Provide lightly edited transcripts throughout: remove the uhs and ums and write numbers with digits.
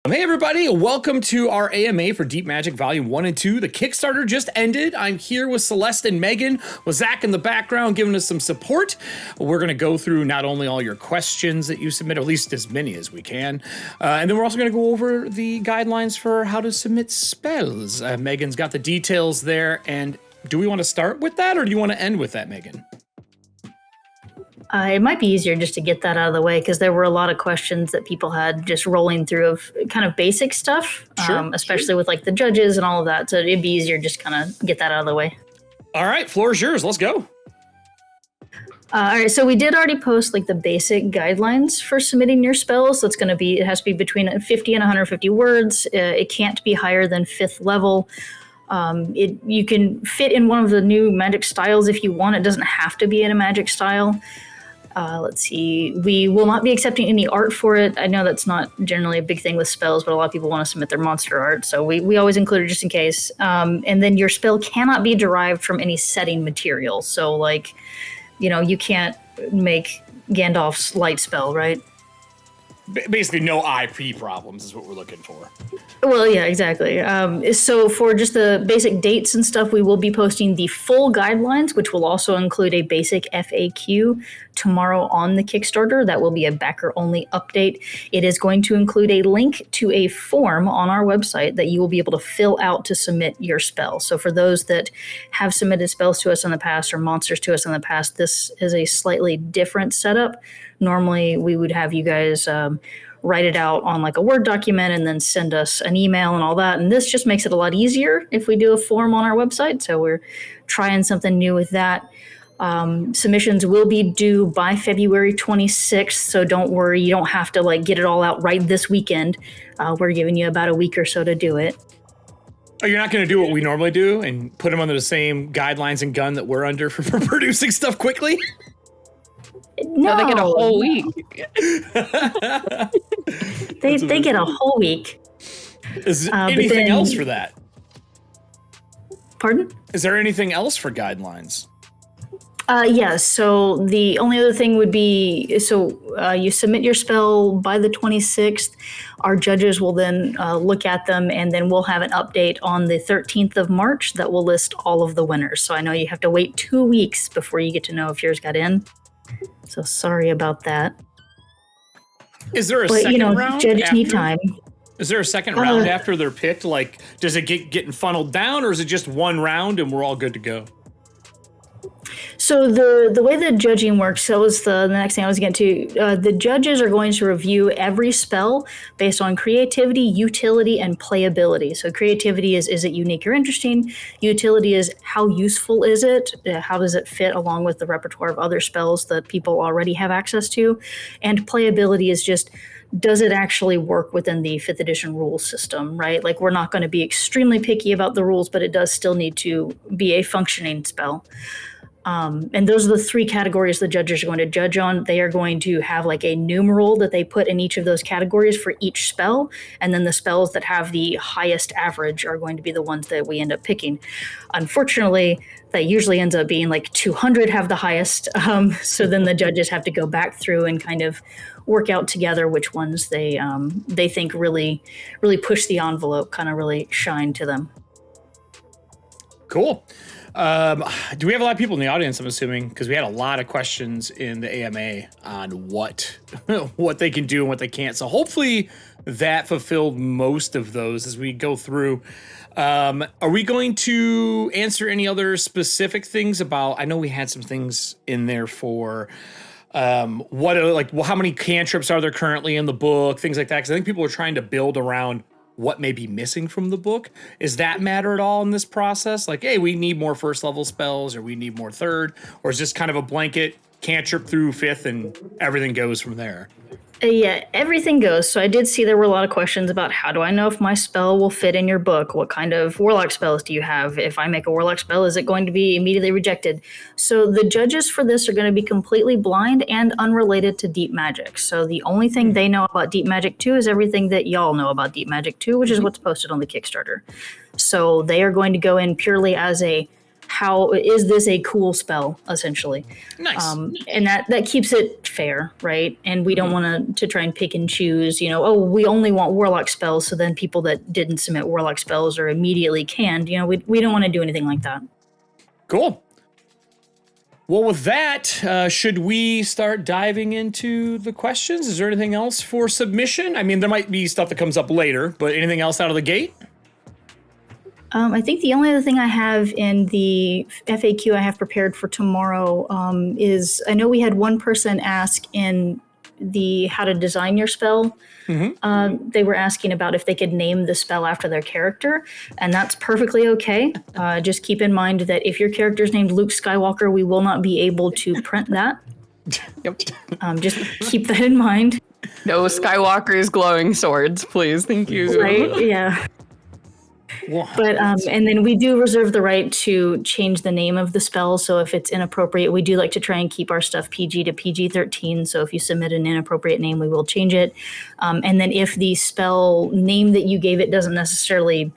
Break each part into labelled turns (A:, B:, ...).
A: Hey everybody, welcome to our AMA for Deep Magic Volume 1 and 2. The Kickstarter just ended. I'm here with Celeste and Meagan, with Zach in the background giving us some support. We're going to go through not only all your questions that you submit, or at least as many as we can, and then we're also going to go over the guidelines for how to submit spells. Meagan's got the details there, and do we want to start with that, or do you want to end with that, Meagan?
B: It might be easier just to get that out of the way because there were a lot of questions that people had just rolling through of kind of basic stuff, especially with like the judges and all of that. So it'd be easier just kind of get that out of the way.
A: All right, floor is yours. Let's go.
B: All right, so we did already post like the basic guidelines for submitting your spells. So it has to be between 50 and 150 words. It can't be higher than 5th level. You can fit in one of the new magic styles if you want. It doesn't have to be in a magic style. Let's see. We will not be accepting any art for it. I know that's not generally a big thing with spells, but a lot of people want to submit their monster art. So we always include it just in case. And then your spell cannot be derived from any setting material. So like, you can't make Gandalf's light spell, right?
A: Basically no IP problems is what we're looking for.
B: Well, yeah, exactly. So for just the basic dates and stuff, we will be posting the full guidelines, which will also include a basic FAQ tomorrow on the Kickstarter. That will be a backer-only update. It is going to include a link to a form on our website that you will be able to fill out to submit your spell. So for those that have submitted spells to us in the past or monsters to us in the past, this is a slightly different setup. Normally, we would have you guys write it out on like a Word document and then send us an email and all that. And this just makes it a lot easier if we do a form on our website. So we're trying something new with that. Submissions will be due by February 26th. So don't worry, you don't have to like get it all out right this weekend. We're giving you about a week or so to do it.
A: Oh, you're not going to do what we normally do and put them under the same guidelines and gun that we're under for producing stuff quickly?
B: No,
C: they get a whole week.
B: they get a whole week.
A: Is there anything else for that?
B: Pardon?
A: Is there anything else for guidelines?
B: Yeah, so the only other thing would be, you submit your spell by the 26th. Our judges will then look at them, and then we'll have an update on the 13th of March that will list all of the winners. So I know you have to wait 2 weeks before you get to know if yours got in. So sorry about that.
A: Is there a second round?
B: Judges need time.
A: Is there a second round after they're picked? Like, does it getting funneled down, or is it just one round and we're all good to go?
B: So the way the judging works, that was the next thing I was getting to. The judges are going to review every spell based on creativity, utility, and playability. So creativity is it unique or interesting? Utility is how useful is it? How does it fit along with the repertoire of other spells that people already have access to? And playability is just, does it actually work within the 5th edition rule system, right? Like, we're not going to be extremely picky about the rules, but it does still need to be a functioning spell. And those are the 3 categories the judges are going to judge on. They are going to have like a numeral that they put in each of those categories for each spell. And then the spells that have the highest average are going to be the ones that we end up picking. Unfortunately, that usually ends up being like 200 have the highest. So then the judges have to go back through and kind of work out together which ones they think really push the envelope, kind of really shine to them.
A: Cool. Do we have a lot of people in the audience, I'm assuming? Because we had a lot of questions in the AMA on what they can do and what they can't. So hopefully that fulfilled most of those as we go through. Are we going to answer any other specific things about, I know we had some things in there for how many cantrips are there currently in the book, things like that. Because I think people are trying to build around what may be missing from the book. Does that matter at all in this process? Like, hey, we need more 1st level spells, or we need more 3rd, or is this kind of a blanket cantrip through 5th and everything goes from there?
B: Yeah, everything goes. So I did see there were a lot of questions about how do I know if my spell will fit in your book? What kind of warlock spells do you have? If I make a warlock spell, is it going to be immediately rejected? So the judges for this are going to be completely blind and unrelated to Deep Magic. So the only thing they know about Deep Magic 2 is everything that y'all know about Deep Magic 2, which is what's posted on the Kickstarter. So they are going to go in purely as a how is this a cool spell, essentially.
A: Nice.
B: And that keeps it fair, right? And we don't want to try and pick and choose, we only want warlock spells, so then people that didn't submit warlock spells are immediately canned. We don't want to do anything like that.
A: Cool. Well, with that, should we start diving into the questions? Is there anything else for submission? I mean, there might be stuff that comes up later, but anything else out of the gate?
B: I think the only other thing I have in the FAQ I have prepared for tomorrow is, I know we had one person ask in the how to design your spell. They were asking about if they could name the spell after their character, and that's perfectly okay. Just keep in mind that if your character's named Luke Skywalker, we will not be able to print that.
C: Yep.
B: Just keep that in mind.
C: No Skywalker's glowing swords, please. Thank you.
B: Right? Yeah. But and then we do reserve the right to change the name of the spell. So if it's inappropriate, we do like to try and keep our stuff PG to PG-13. So if you submit an inappropriate name, we will change it. And then if the spell name that you gave it doesn't necessarily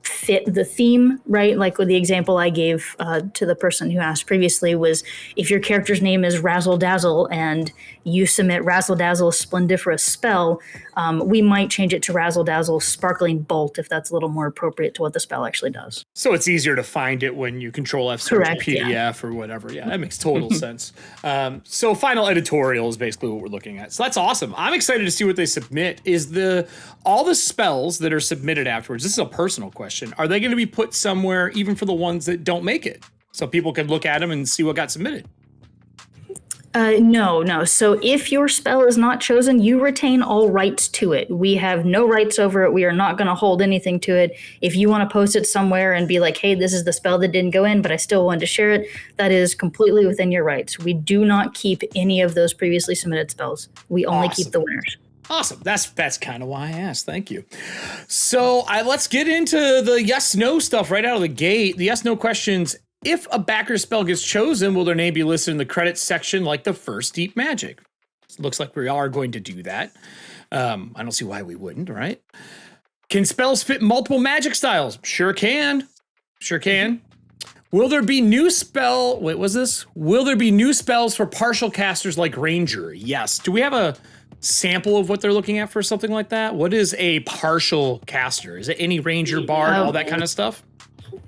B: fit the theme, right? Like with the example I gave to the person who asked previously was, if your character's name is Razzle Dazzle and you submit Razzle Dazzle Splendiferous Spell, we might change it to Razzle Dazzle Sparkling Bolt if that's a little more appropriate to what the spell actually does.
A: So it's easier to find it when you Control F search a PDF or whatever. Yeah, that makes total sense. So final editorial is basically what we're looking at. So that's awesome. I'm excited to see what they submit. Is all the spells that are submitted afterwards, this is a personal question, are they going to be put somewhere even for the ones that don't make it? So people can look at them and see what got submitted?
B: No. So if your spell is not chosen, you retain all rights to it. We have no rights over it. We are not going to hold anything to it. If you want to post it somewhere and be like, hey, this is the spell that didn't go in, but I still wanted to share it, that is completely within your rights. We do not keep any of those previously submitted spells. We only keep the winners.
A: Awesome. That's kind of why I asked. Thank you. So let's get into the yes/no stuff right out of the gate. The yes/no questions. If a backer spell gets chosen, will their name be listed in the credits section like the first Deep Magic? Looks like we are going to do that. I don't see why we wouldn't, right? Can spells fit multiple magic styles? Sure can. Sure can. Will there be new Will there be new spells for partial casters like Ranger? Yes. Do we have a sample of what they're looking at for something like that? What is a partial caster? Is it any Ranger, Bard, all that kind of stuff?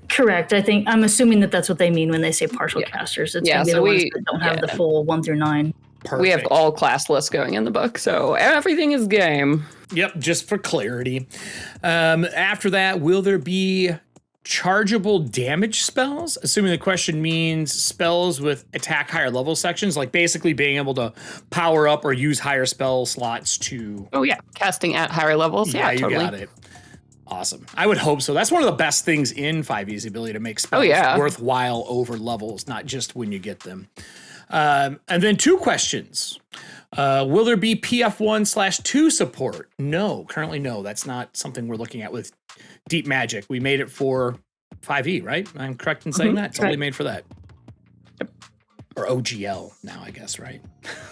B: Correct. I'm assuming that that's what they mean when they say partial casters. It's going to be the ones that don't have the full 1 through 9.
A: Perfect.
C: We have all class lists going in the book, so everything is game.
A: Yep, just for clarity. After that, will there be chargeable damage spells? Assuming the question means spells with attack higher level sections, like basically being able to power up or use higher spell slots to...
C: Oh yeah, casting at higher levels. Yeah, totally.
A: You got it. Awesome. I would hope so. That's one of the best things in 5e's, the ability to make spells worthwhile over levels, not just when you get them. And then 2 questions. Will there be PF1/2 support? No, currently no. That's not something we're looking at with Deep Magic. We made it for 5e, right? I'm correct in saying that? It's only made for that.
C: Yep.
A: Or OGL now, I guess, right?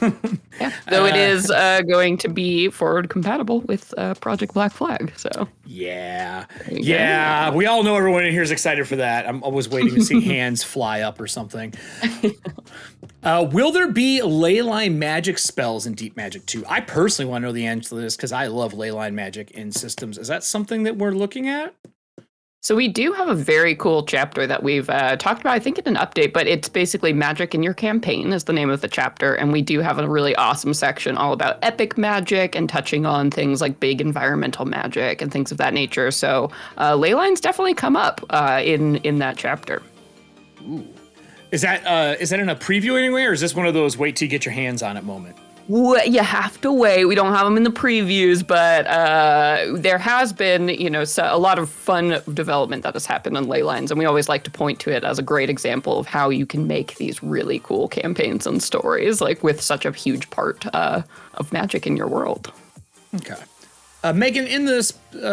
C: Yeah, though it is going to be forward compatible with Project Black Flag, so.
A: Yeah, we all know everyone in here is excited for that. I'm always waiting to see hands fly up or something. Will there be leyline magic spells in Deep Magic 2? I personally want to know the answer to this because I love leyline magic in systems. Is that something that we're looking at?
C: So we do have a very cool chapter that we've talked about, I think in an update, but it's basically Magic in Your Campaign is the name of the chapter. And we do have a really awesome section all about epic magic and touching on things like big environmental magic and things of that nature. So ley lines definitely come up in that chapter.
A: Ooh. Is that in a preview anyway, or is this one of those wait till you get your hands on it moment?
C: You have to wait. We don't have them in the previews, but there has been, a lot of fun development that has happened on ley lines, and we always like to point to it as a great example of how you can make these really cool campaigns and stories, like with such a huge part of magic in your world.
A: Okay. Meagan, in the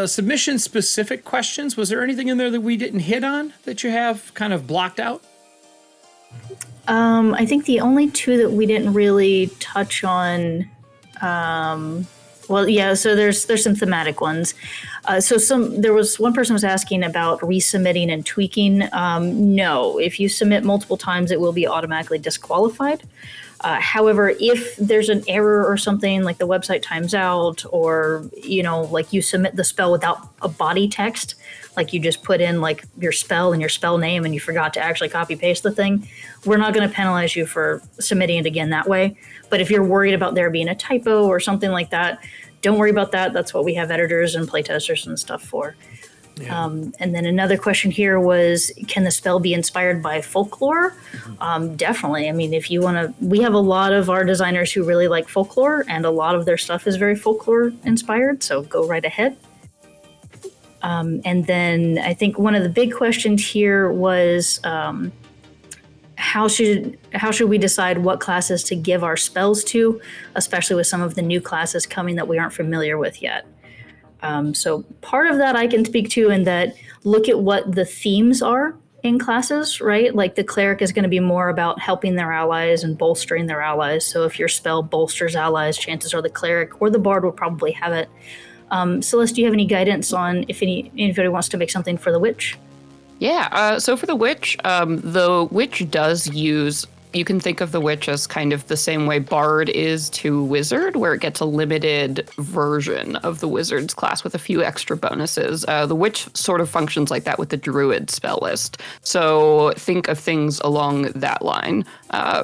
A: submission-specific questions, was there anything in there that we didn't hit on that you have kind of blocked out?
B: I think the only 2 that we didn't really touch on Well, yeah. So there's some thematic ones. There was one person was asking about resubmitting and tweaking. No, if you submit multiple times, it will be automatically disqualified. However, if there's an error or something, like the website times out, or like you submit the spell without a body text, like you just put in like your spell and your spell name, and you forgot to actually copy paste the thing, we're not going to penalize you for submitting it again that way. But if you're worried about there being a typo or something like that, don't worry about that. That's what we have editors and playtesters and stuff for. Yeah. And then another question here was, can the spell be inspired by folklore? Definitely. I mean, if you want to, we have a lot of our designers who really like folklore, and a lot of their stuff is very folklore inspired. So go right ahead. And then I think one of the big questions here was, how should we decide what classes to give our spells to, especially with some of the new classes coming that we aren't familiar with yet? So part of that I can speak to, in that look at what the themes are in classes, right? Like the cleric is going to be more about helping their allies and bolstering their allies. So if your spell bolsters allies, chances are the cleric or the bard will probably have it. Celeste, do you have any guidance on if anybody wants to make something for the witch?
C: Yeah, so for the witch does use, you can think of the witch as kind of the same way bard is to wizard, where it gets a limited version of the wizard's class with a few extra bonuses. The witch sort of functions like that with the druid spell list. So think of things along that line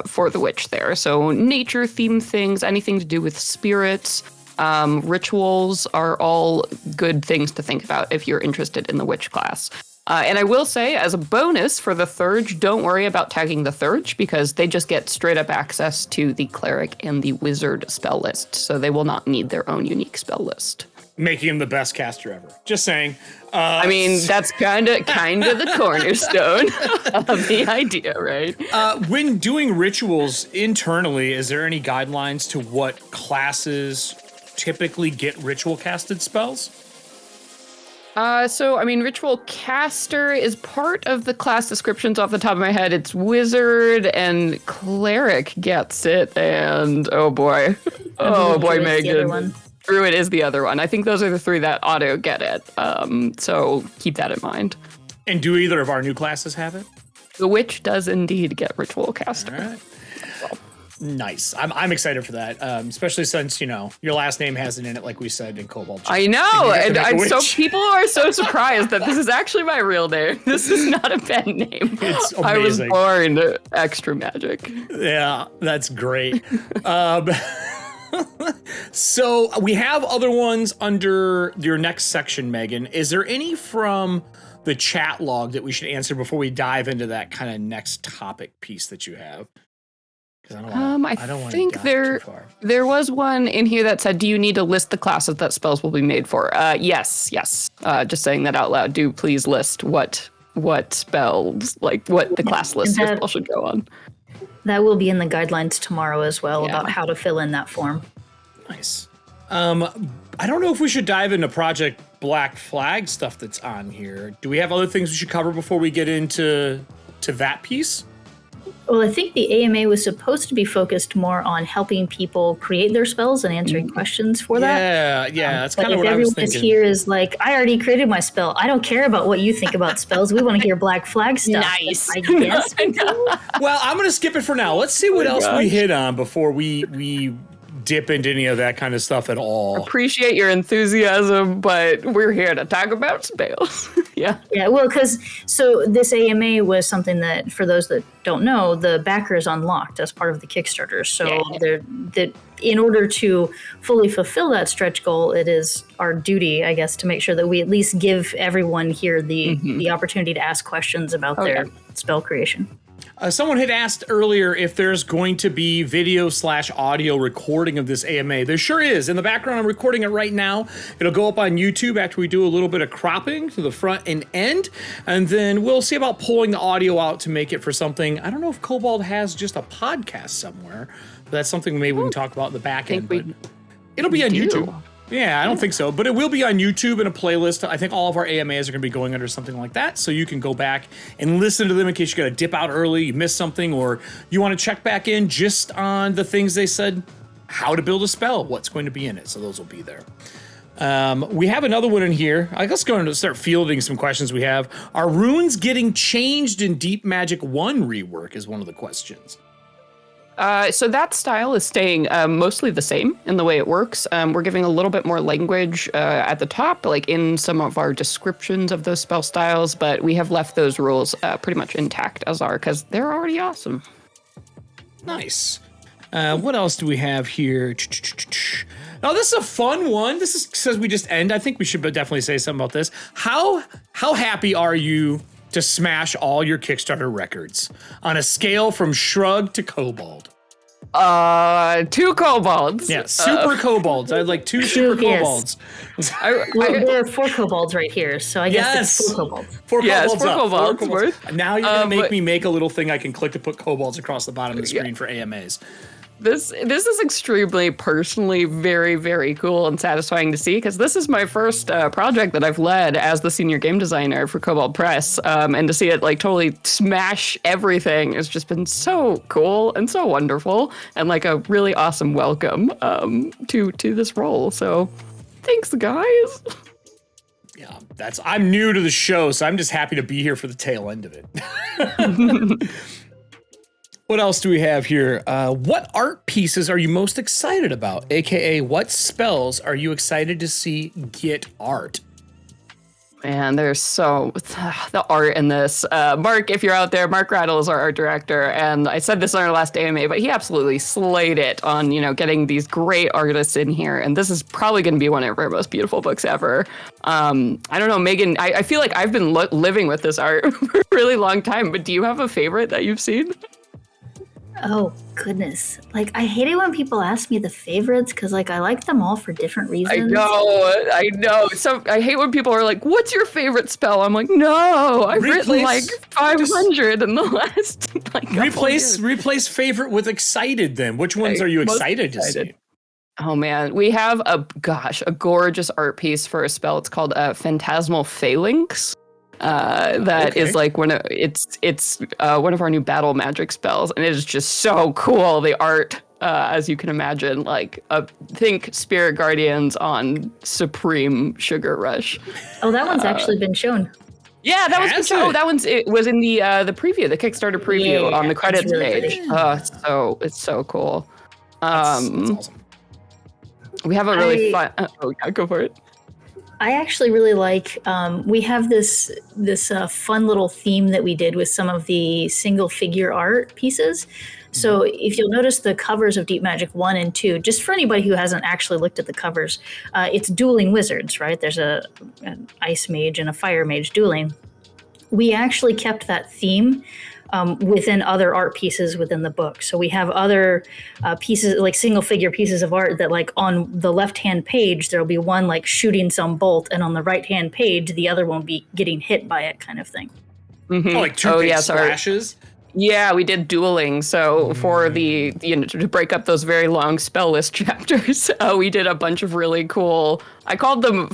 C: for the witch there. So nature theme things, anything to do with spirits, rituals are all good things to think about if you're interested in the witch class. And I will say, as a bonus for the Thurge, don't worry about tagging the Thurge, because they just get straight up access to the cleric and the wizard spell list. So they will not need their own unique spell list.
A: Making him the best caster ever. Just saying.
C: I mean, that's kind of the cornerstone of the idea, right?
A: When doing rituals internally, is there any guidelines to what classes typically get ritual casted spells?
C: So, I mean, Ritual Caster is part of the class descriptions off the top of my head. It's Wizard and Cleric gets it, and oh boy, Meagan. Druid is the other one. I think those are the three that auto get it. So keep that in mind.
A: And do either of our new classes have it?
C: The Witch does indeed get Ritual Caster.
A: All right. Nice. I'm excited for that, especially since, your last name has it in it, like we said in Kobold.
C: I know, and so people are so surprised that this is actually my real name. This is not a pen name.
A: It's amazing.
C: I was born extra magic.
A: Yeah, that's great. So we have other ones under your next section, Meagan. Is there any from the chat log that we should answer before we dive into that kind of next topic piece that you have?
C: I think there was one in here that said, do you need to list the classes that spells will be made for? Yes. Just saying that out loud. Do please list what spells, like what the class list your spell should go on.
B: That will be in the guidelines tomorrow as well, about how to fill in that form.
A: Nice. I don't know if we should dive into Project Black Flag stuff that's on here. Do we have other things we should cover before we get into that piece?
B: Well, I think the AMA was supposed to be focused more on helping people create their spells and answering questions for that.
A: Yeah, that's kind of what I was thinking.
B: But if everyone here is like, I already created my spell. I don't care about what you think about spells. We want to hear Black Flag stuff.
C: Nice.
B: I guess.
A: Well, I'm going to skip it for now. Let's see what else we hit on before we dip into any of that kind of stuff at all.
C: Appreciate your enthusiasm, but we're here to talk about spells. Yeah,
B: well, so this AMA was something that, for those that don't know, the backer is unlocked as part of the Kickstarter. So in order to fully fulfill that stretch goal, it is our duty, I guess, to make sure that we at least give everyone here the opportunity to ask questions about their spell creation.
A: Someone had asked earlier if there's going to be video/audio recording of this AMA. There sure is. In the background, I'm recording it right now. It'll go up on YouTube after we do a little bit of cropping to the front and end. And then we'll see about pulling the audio out to make it for something. I don't know if Kobold has just a podcast somewhere. But that's something maybe we can talk about in the back end. But it'll be on YouTube. Yeah, I don't think so, but it will be on YouTube in a playlist. I think all of our AMAs are going to be going under something like that, so you can go back and listen to them in case you got to dip out early, you missed something, or you want to check back in just on the things they said how to build a spell, what's going to be in it. So those will be there. We have another one in here. I guess going to start fielding some questions we have. Are runes getting changed in Deep Magic 1 rework is one of the questions.
C: So that style is staying mostly the same in the way it works. We're giving a little bit more language at the top, like in some of our descriptions of those spell styles, but we have left those rules pretty much intact as are, because they're already awesome.
A: Nice. What else do we have here? Oh, this is a fun one. This is says we just end. I think we should definitely say something about this. How happy are you to smash all your Kickstarter records on a scale from Shrug to Kobold?
C: 2 kobolds.
A: Yeah, super kobolds. I had like 2 super kobolds.
B: Well, there are 4 kobolds right here, so I guess it's 4 kobolds.
A: 4
C: Yes,
A: kobolds
C: 4
A: up.
C: kobolds
A: 4
C: worth.
A: Now you're gonna make me make a little thing I can click to put kobolds across the bottom of the screen for AMAs.
C: This is extremely personally very, very cool and satisfying to see, because this is my first project that I've led as the senior game designer for Kobold Press, and to see it like totally smash everything has just been so cool and so wonderful, and like a really awesome welcome to this role. So thanks, guys.
A: Yeah, I'm new to the show, so I'm just happy to be here for the tail end of it. What else do we have here? What art pieces are you most excited about? AKA, what spells are you excited to see get art?
C: Man, there's the art in this. Mark, if you're out there, Mark Rattle is our art director, and I said this on our last AMA, but he absolutely slayed it on, getting these great artists in here, and this is probably going to be one of our most beautiful books ever. I don't know, Meagan, I feel like I've been living with this art for a really long time, but do you have a favorite that you've seen?
B: Oh, goodness. Like, I hate it when people ask me the favorites, because, like, I like them all for different reasons.
C: I know. So I hate when people are like, what's your favorite spell? I'm like, no, I've written like 500 in the last, like,
A: replace favorite with excited then. Which ones are you excited to see?
C: Oh man, we have a gorgeous art piece for a spell. It's called Phantasmal Phalanx. That is like it's one of our new battle magic spells, and it is just so cool. The art, as you can imagine, like think Spirit Guardians on Supreme Sugar Rush.
B: Oh, that one's actually been shown.
C: Yeah, that was been shown. It was in the preview, the Kickstarter preview on the credits page. It's so cool.
A: That's awesome.
C: We have a really fun. Go for it.
B: I actually really like, we have this fun little theme that we did with some of the single figure art pieces. So if you'll notice the covers of Deep Magic 1 and 2, just for anybody who hasn't actually looked at the covers, it's dueling wizards, right? There's an ice mage and a fire mage dueling. We actually kept that theme within other art pieces within the book. So we have other pieces, like single figure pieces of art that, like, on the left-hand page, there'll be one like shooting some bolt, and on the right-hand page, the other won't be getting hit by it, kind of thing.
C: Mm-hmm.
A: Oh, like two big splashes?
C: Yeah, we did dueling. So for the to break up those very long spell list chapters, we did a bunch of really cool, I called them,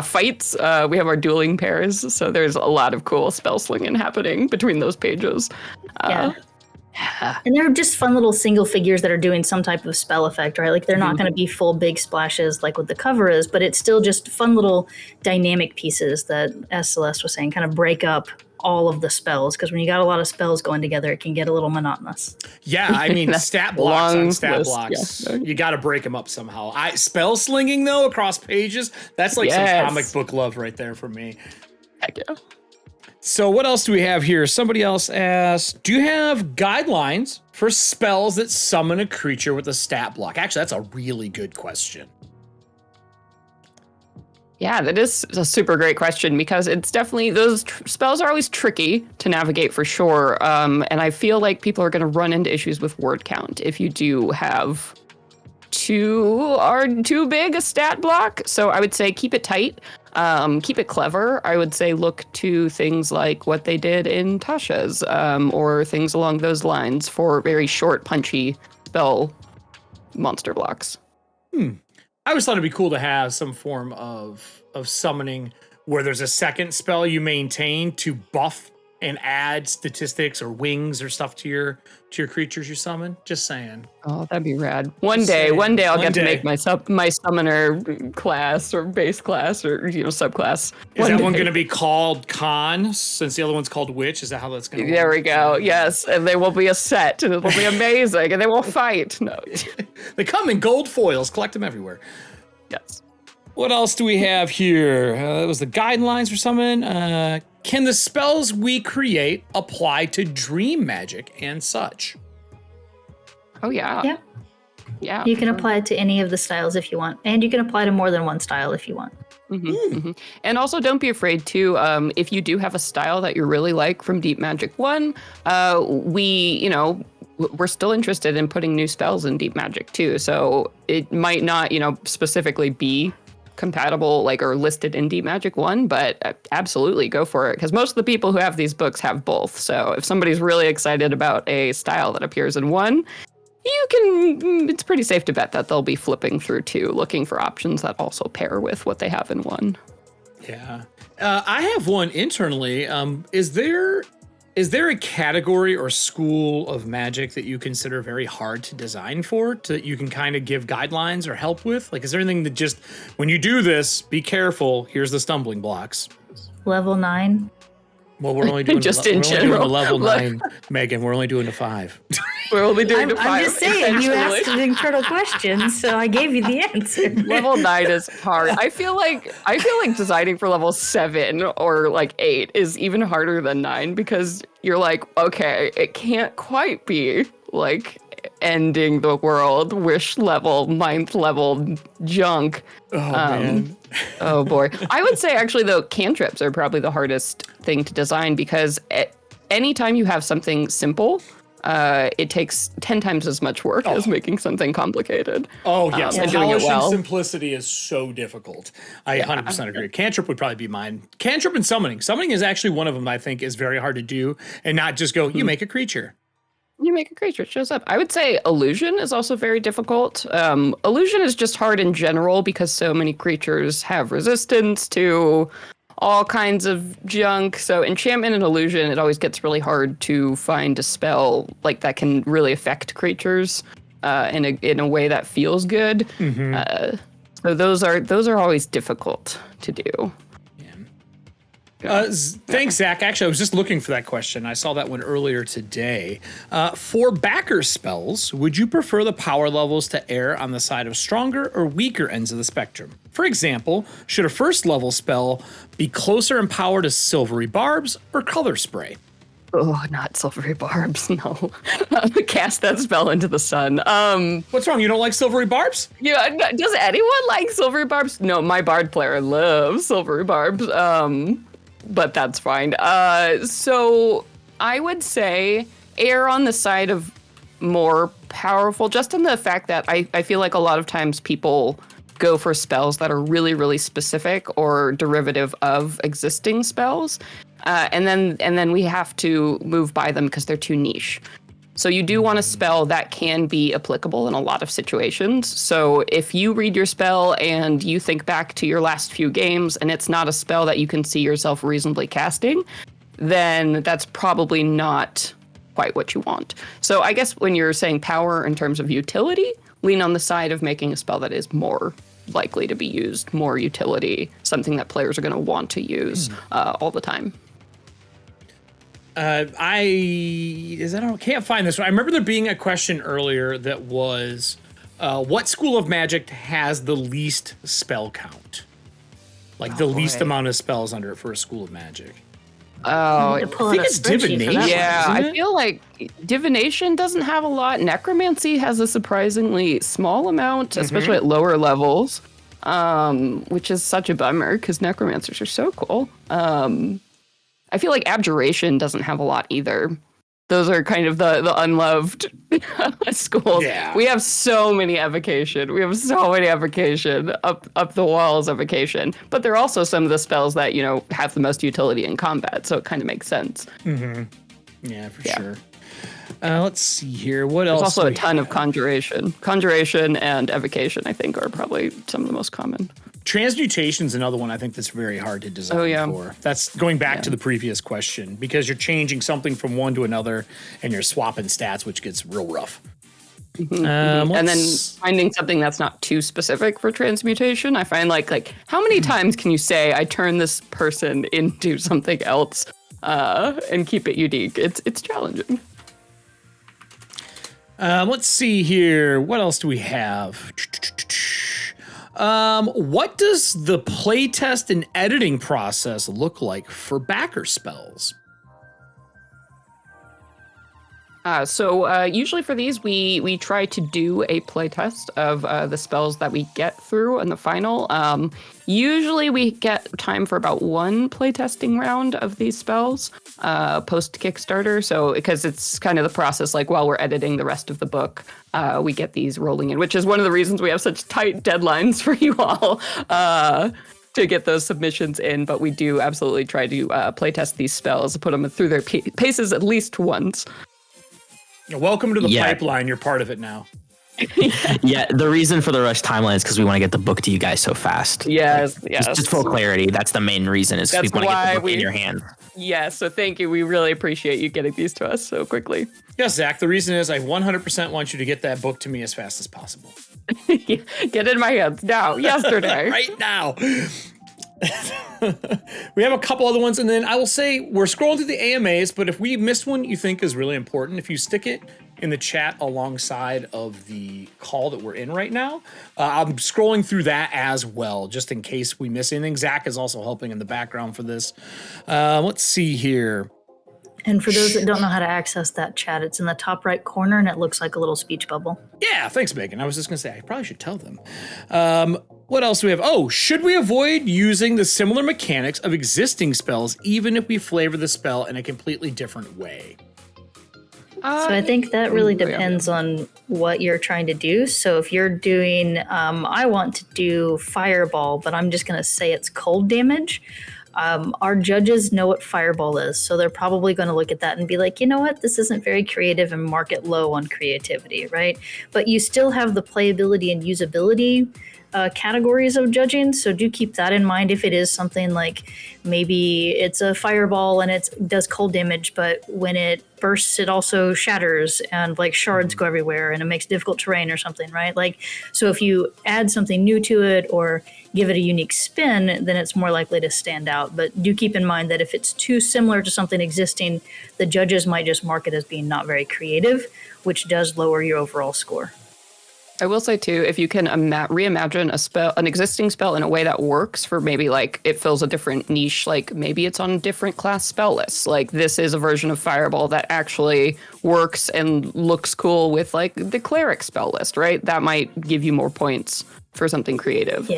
C: fights. We have our dueling pairs. So there's a lot of cool spell slinging happening between those pages.
B: And they're just fun little single figures that are doing some type of spell effect, right? Like, they're not going to be full big splashes like what the cover is, but it's still just fun little dynamic pieces that, as Celeste was saying, kind of break up all of the spells, because when you got a lot of spells going together, it can get a little monotonous.
A: Yeah, I mean, stat blocks on stat
C: list,
A: blocks. Yeah. You got to break them up somehow. Spell slinging, though, across pages, that's like some comic book love right there for me.
C: Heck yeah.
A: So what else do we have here? Somebody else asked, do you have guidelines for spells that summon a creature with a stat block? Actually, that's a really good question.
C: Yeah, that is a super great question, because it's definitely, those spells are always tricky to navigate for sure. And I feel like people are going to run into issues with word count if you do have too big a stat block. So I would say keep it tight, keep it clever. I would say look to things like what they did in Tasha's, or things along those lines for very short, punchy spell monster blocks.
A: I always thought it'd be cool to have some form of summoning where there's a second spell you maintain to buff and add statistics or wings or stuff to your creatures you summon? Just saying.
C: Oh, that'd be rad. One day I'll get to make my summoner class or base class or subclass.
A: Is that one going to be called Con since the other one's called Witch? Is that how that's going to work?
C: There we go. Yes, and they will be a set, and it'll be amazing, and they will fight. No,
A: they come in gold foils. Collect them everywhere.
C: Yes.
A: What else do we have here? That was the guidelines for summon. Can the spells we create apply to dream magic and such?
C: Oh, yeah.
B: Yeah.
C: Yeah.
B: You can apply it to any of the styles if you want. And you can apply to more than one style if you want.
C: And also don't be afraid to, if you do have a style that you really like from Deep Magic 1, we're still interested in putting new spells in Deep Magic too. So it might not, specifically be compatible or listed in Deep Magic 1, but absolutely go for it, because most of the people who have these books have both. So if somebody's really excited about a style that appears in 1, it's pretty safe to bet that they'll be flipping through 2, looking for options that also pair with what they have in 1.
A: Yeah. I have one internally. Is there a category or school of magic that you consider very hard to design for, that you can kind of give guidelines or help with? Is there anything that just, when you do this, be careful, here's the stumbling blocks?
B: Level 9.
A: Well, we're only doing
C: just in general.
A: Level 9, Megan. We're only doing to 5.
C: We're only doing to 5.
B: I'm just saying, you asked an internal question, so I gave you the answer.
C: Level 9 is hard. I feel like designing for level 7 or 8 is even harder than 9, because you're like, okay, it can't quite be ending the world, wish level, ninth level junk.
A: Oh, man.
C: Oh, boy. I would say, actually, though, cantrips are probably the hardest thing to design, because anytime you have something simple, it takes 10 times as much work as making something complicated.
A: Oh, yes. Polishing
C: well.
A: simplicity is so difficult. I 100% agree. Cantrip would probably be mine. Cantrip and summoning. Summoning is actually one of them I think is very hard to do, and not just go, you make a creature.
C: You make a creature, it shows up. I would say illusion is also very difficult. Illusion is just hard in general because so many creatures have resistance to all kinds of junk. So enchantment and illusion, it always gets really hard to find a spell that can really affect creatures in a way that feels good. So those are always difficult to do.
A: Thanks, Zach. Actually, I was just looking for that question. I saw that one earlier today. For backer spells, would you prefer the power levels to err on the side of stronger or weaker ends of the spectrum? For example, should a first level spell be closer in power to silvery barbs or color spray?
C: Oh, not silvery barbs, no. Cast that spell into the sun.
A: What's wrong? You don't like silvery barbs?
C: Yeah, does anyone like silvery barbs? No, my bard player loves silvery barbs. But that's fine. So I would say err on the side of more powerful, just in the fact that I feel like a lot of times people go for spells that are really, really specific or derivative of existing spells. And then we have to move by them because they're too niche. So you do want a spell that can be applicable in a lot of situations. So if you read your spell and you think back to your last few games and it's not a spell that you can see yourself reasonably casting, then that's probably not quite what you want. So I guess when you're saying power in terms of utility, lean on the side of making a spell that is more likely to be used, more utility, something that players are going to want to use all the time.
A: I can't find this one. I remember there being a question earlier that was, what school of magic has the least spell count? The least amount of spells under it for a school of magic.
C: Oh,
A: I think it's divination.
C: Yeah,
A: I
C: feel like divination doesn't have a lot. Necromancy has a surprisingly small amount, especially at lower levels, which is such a bummer because necromancers are so cool. I feel like abjuration doesn't have a lot either. Those are kind of the unloved schools.
A: Yeah.
C: We have so many evocation. We have so many evocation, up the walls evocation. But they're also some of the spells that, have the most utility in combat. So it kind of makes sense.
A: Yeah, for sure. Let's see here. What else?
C: There's also a ton of conjuration. Conjuration and evocation, I think, are probably some of the most common.
A: Transmutation's another one I think that's very hard to design for. That's going back to the previous question, because you're changing something from one to another and you're swapping stats, which gets real rough.
C: And then finding something that's not too specific for transmutation. I find like how many times can you say I turn this person into something else and keep it unique? It's challenging.
A: Let's see here. What else do we have? What does the playtest and editing process look like for backer spells?
C: So usually for these, we try to do a playtest of the spells that we get through in the final. Usually we get time for about one playtesting round of these spells post Kickstarter. So because it's kind of the process, like while we're editing the rest of the book, we get these rolling in, which is one of the reasons we have such tight deadlines for you all to get those submissions in. But we do absolutely try to playtest these spells, put them through their paces at least once.
A: Welcome to the pipeline. You're part of it now.
D: Yeah, the reason for the rush timeline is because we want to get the book to you guys so fast.
C: Yes.
D: Just full clarity. That's the main reason, is we want to get the book in your hand.
C: Yes, so thank you. We really appreciate you getting these to us so quickly.
A: Yes, Zach, the reason is I 100% want you to get that book to me as fast as possible.
C: Get it in my hands now, yesterday.
A: Right now. We have a couple other ones, and then I will say we're scrolling through the AMAs, but if we missed one you think is really important, if you stick it in the chat alongside of the call that we're in right now, I'm scrolling through that as well, just in case we miss anything. Zach is also helping in the background for this. Let's see here.
B: And for those that don't know how to access that chat, it's in the top right corner and it looks like a little speech bubble.
A: Yeah, thanks, Meagan. I was just going to say, I probably should tell them. What else do we have? Oh, should we avoid using the similar mechanics of existing spells, even if we flavor the spell in a completely different way?
B: So I think that really depends on what you're trying to do. So if you're doing, I want to do Fireball, but I'm just going to say it's cold damage. Our judges know what Fireball is, so they're probably going to look at that and be like, you know what, this isn't very creative, and mark it low on creativity, right? But you still have the playability and usability categories of judging, so do keep that in mind. If it is something like maybe it's a fireball and it does cold damage, but when it bursts it also shatters and like shards go everywhere and it makes difficult terrain or something, right? Like, so if you add something new to it or give it a unique spin, then it's more likely to stand out. But do keep in mind that if it's too similar to something existing, the judges might just mark it as being not very creative, which does lower your overall score.
C: I will say too, if you can reimagine an existing spell in a way that works for maybe like it fills a different niche, like maybe it's on different class spell lists. Like this is a version of Fireball that actually works and looks cool with like the cleric spell list, right? That might give you more points for something creative,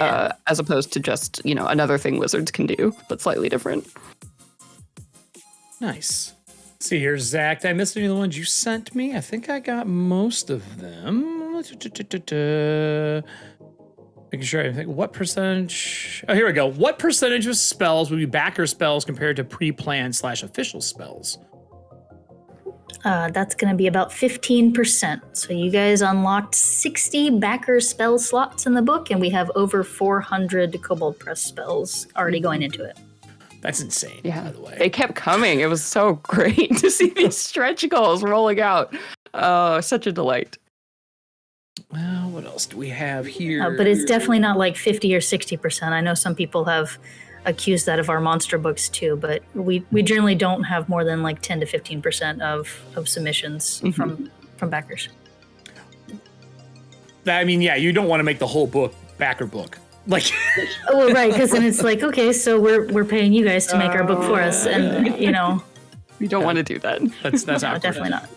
C: as opposed to just, you know, another thing wizards can do, but slightly different.
A: Nice. Let's see here, Zach, did I miss any of the ones you sent me? I think I got most of them. Making sure I think what percentage. Oh, here we go. What percentage of spells would be backer spells compared to pre-planned / official spells?
B: That's going to be about 15%. So you guys unlocked 60 backer spell slots in the book, and we have over 400 Kobold Press spells already going into it.
A: That's insane, by the way.
C: They kept coming. It was so great to see these stretch goals rolling out. Oh, such a delight.
A: Well, what else do we have here?
B: But it's definitely not like 50 or 60%. I know some people have accused that of our monster books too, but we generally don't have more than like 10 to 15% of submissions from backers.
A: I mean, yeah, you don't want to make the whole book backer book. Like,
B: oh, well, right, because then it's like, okay, so we're paying you guys to make our book for us, and you know,
C: you don't want to do that.
A: That's
B: no, definitely not.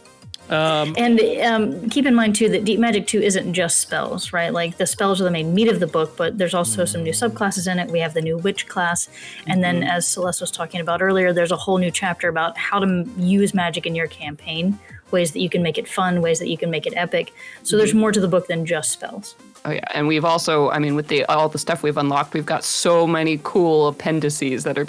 B: And keep in mind too that Deep Magic 2 isn't just spells, right? Like the spells are the main meat of the book, but there's also some new subclasses in it. We have the new witch class, and then as Celeste was talking about earlier, there's a whole new chapter about how to use magic in your campaign, ways that you can make it fun, ways that you can make it epic. So there's more to the book than just spells.
C: Oh yeah, and we've also, I mean, with all the stuff we've unlocked, we've got so many cool appendices that are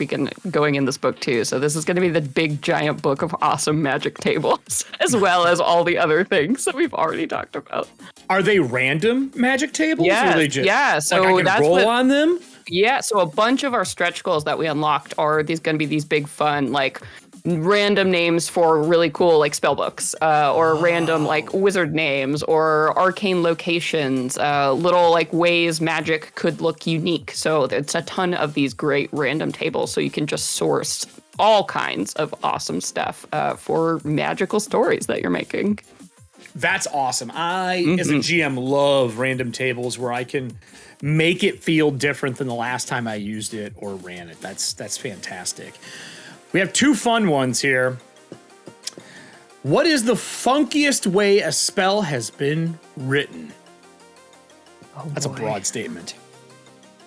C: going in this book too. So this is going to be the big giant book of awesome magic tables, as well as all the other things that we've already talked about.
A: Are they random magic tables?
C: Yeah,
A: or are they just,
C: yeah. So
A: like I can
C: that's
A: roll on them.
C: Yeah, so a bunch of our stretch goals that we unlocked are going to be these big fun, like random names for really cool like spell books, or random like wizard names or arcane locations, little like ways magic could look unique. So it's a ton of these great random tables, so you can just source all kinds of awesome stuff for magical stories that you're making.
A: That's awesome. I, as a GM, love random tables where I can make it feel different than the last time I used it or ran it. That's fantastic. We have two fun ones here. What is the funkiest way a spell has been written? That's a broad statement.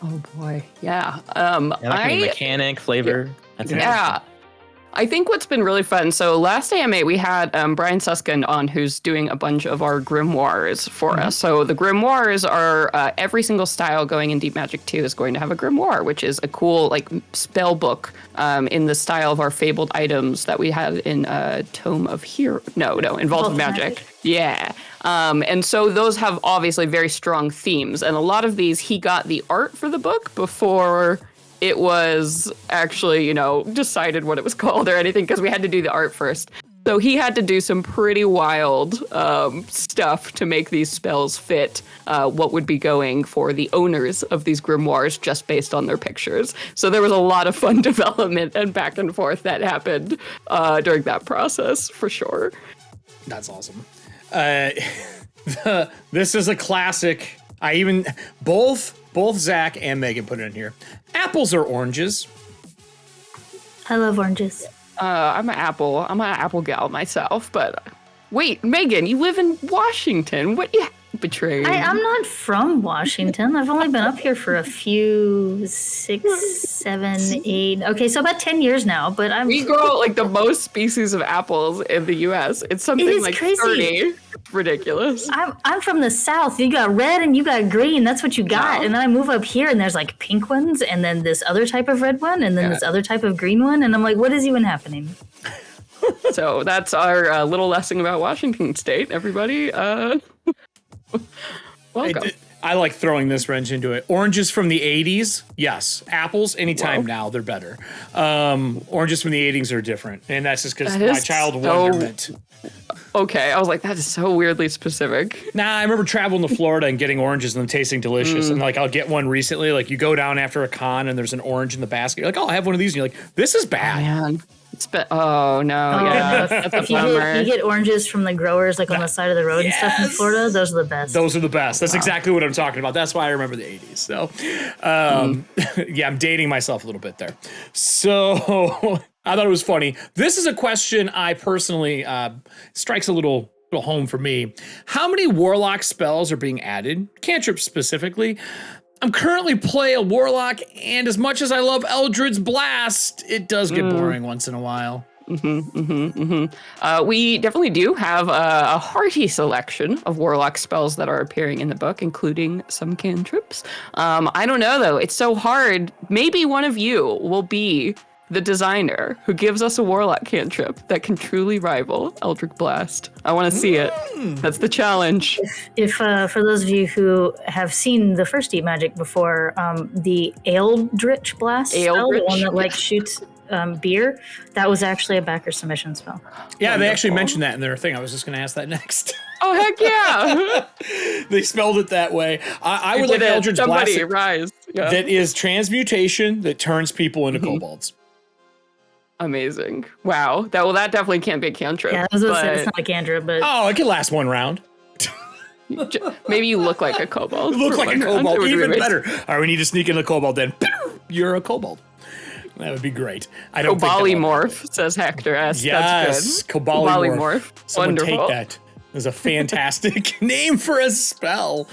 C: Oh boy, yeah.
D: Mechanic, flavor. That's
C: yeah. I think what's been really fun, so last AMA we had Brian Susskind on, who's doing a bunch of our grimoires for us. So the grimoires are, every single style going in Deep Magic 2 is going to have a grimoire, which is a cool like spell book in the style of our fabled items that we had in Tome of Hero. No, in Vault of Magic. Yeah. And so those have obviously very strong themes. And a lot of these, he got the art for the book before it was actually, decided what it was called or anything, because we had to do the art first. So he had to do some pretty wild stuff to make these spells fit what would be going for the owners of these grimoires just based on their pictures. So there was a lot of fun development and back and forth that happened during that process, for sure.
A: That's awesome. This is a classic. Both Zach and Meagan put it in here. Apples or oranges?
B: I love oranges.
C: I'm an apple gal myself, but wait, Meagan, you live in Washington. What you betrayed?
B: I'm not from Washington. I've only been up here for a few, 6, 7, 8. Okay, so about 10 years now, but
C: We grow like the most species of apples in the U.S. It's something like crazy. 30. It's ridiculous.
B: I'm from the South. You got red and you got green. That's what you got. Yeah. And then I move up here and there's like pink ones and then this other type of red one and then this other type of green one. And I'm like, what is even happening?
C: So that's our little lesson about Washington State, everybody. Welcome.
A: I like throwing this wrench into it. Oranges from the 80s, yes. Apples, anytime now, they're better. Oranges from the 80s are different. And that's just because my child wonderment.
C: Okay, I was like, that is so weirdly specific.
A: Nah, I remember traveling to Florida and getting oranges and them tasting delicious. And like, I'll get one recently. Like, you go down after a con and there's an orange in the basket. You're like, oh, I'll have one of these. And you're like, this is bad.
C: Oh, man. Oh no! Yeah, that's
B: if you get oranges from the growers, like on the side of the road and stuff in Florida, those are the best.
A: Those are the best. That's exactly what I'm talking about. That's why I remember the 80s. So, yeah, I'm dating myself a little bit there. So I thought it was funny. This is a question I personally strikes a little home for me. How many warlock spells are being added? Cantrips specifically. I'm currently playing a warlock, and as much as I love Eldritch Blast, it does get boring once in a while.
C: We definitely do have a hearty selection of warlock spells that are appearing in the book, including some cantrips. I don't know, though. It's so hard. Maybe one of you will be the designer who gives us a warlock cantrip that can truly rival Eldritch Blast. I want to see it. That's the challenge.
B: If for those of you who have seen the first Deep Magic before, the Eldritch Blast spell, the one that like shoots beer, that was actually a backer submission spell.
A: Yeah, they actually mentioned that in their thing. I was just going to ask that next.
C: Oh, heck yeah.
A: They spelled it that way. I would like Eldritch Blast
C: rise. Yeah.
A: That is transmutation that turns people into kobolds.
C: Amazing. Wow. That definitely can't be a cantrip.
B: Yeah, it's not a cantrip, but...
A: Oh, it could last one round.
C: Maybe you look like a kobold.
A: Look like a kobold. Even better. All right, we need to sneak in a kobold then. You're a kobold. That would be great. I don't
C: Kobolymorph, says Hector S.
A: Yes,
C: that's good. Kobolymorph.
A: Someone
C: Wonderful.
A: take that. That's a fantastic name for a spell.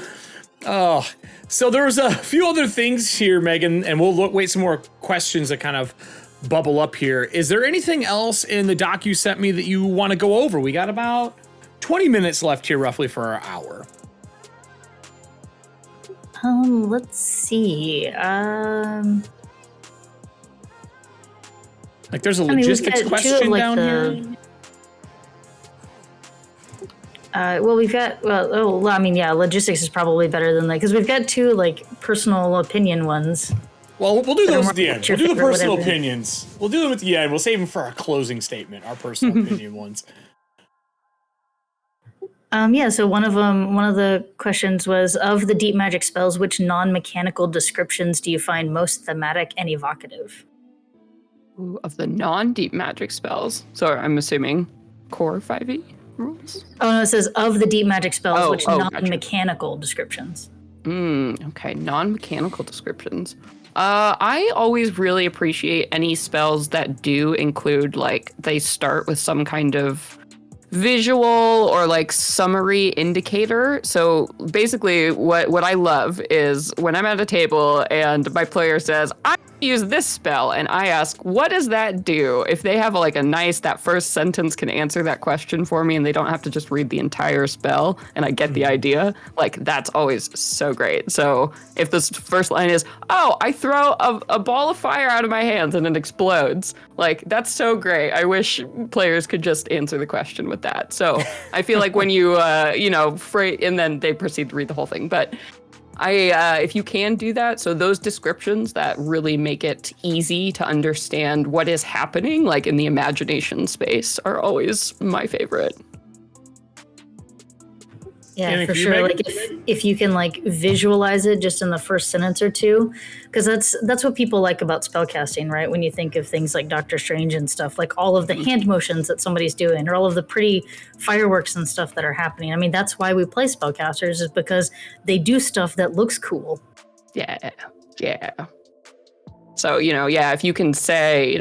A: Oh, so there was a few other things here, Meagan, and we'll wait some more questions that kind of bubble up here. Is there anything else in the doc you sent me that you want to go over? We got about 20 minutes left here roughly for our hour.
B: Let's see.
A: Like there's a logistics question down here.
B: Logistics is probably better than that because we've got two like personal opinion ones.
A: Well, we'll do those at the end.
B: what's
A: We'll
B: your
A: do the
B: favorite,
A: personal
B: whatever.
A: opinions. We'll do them at the end. We'll save them for our closing statement, our personal opinion ones.
B: So one of the questions was, of the deep magic spells, which non-mechanical descriptions do you find most thematic and evocative?
C: Ooh, of the non-deep magic spells. So I'm assuming core 5e rules?
B: Oh no, it says of the deep magic spells, which
C: gotcha.
B: non-mechanical descriptions.
C: Okay, non-mechanical descriptions. I always really appreciate any spells that do include, like, they start with some kind of visual or like summary indicator. So basically what I love is when I'm at a table and my player says, I use this spell, and I ask, what does that do? If they have like a nice, that first sentence can answer that question for me and they don't have to just read the entire spell and I get the idea, like that's always so great. So if this first line is, oh, I throw a ball of fire out of my hands and it explodes, like that's so great. I wish players could just answer the question with that. So I feel like when you, and then they proceed to read the whole thing. But if you can do that, so those descriptions that really make it easy to understand what is happening, like in the imagination space, are always my favorite.
B: Yeah,
A: And
B: for
A: if you
B: sure.
A: make-
B: Like if you can like visualize it just in the first sentence or two, because that's what people like about spellcasting, right? When you think of things like Doctor Strange and stuff, like all of the hand motions that somebody's doing, or all of the pretty fireworks and stuff that are happening. I mean, that's why we play spellcasters, is because they do stuff that looks cool.
C: Yeah. So, if you can say,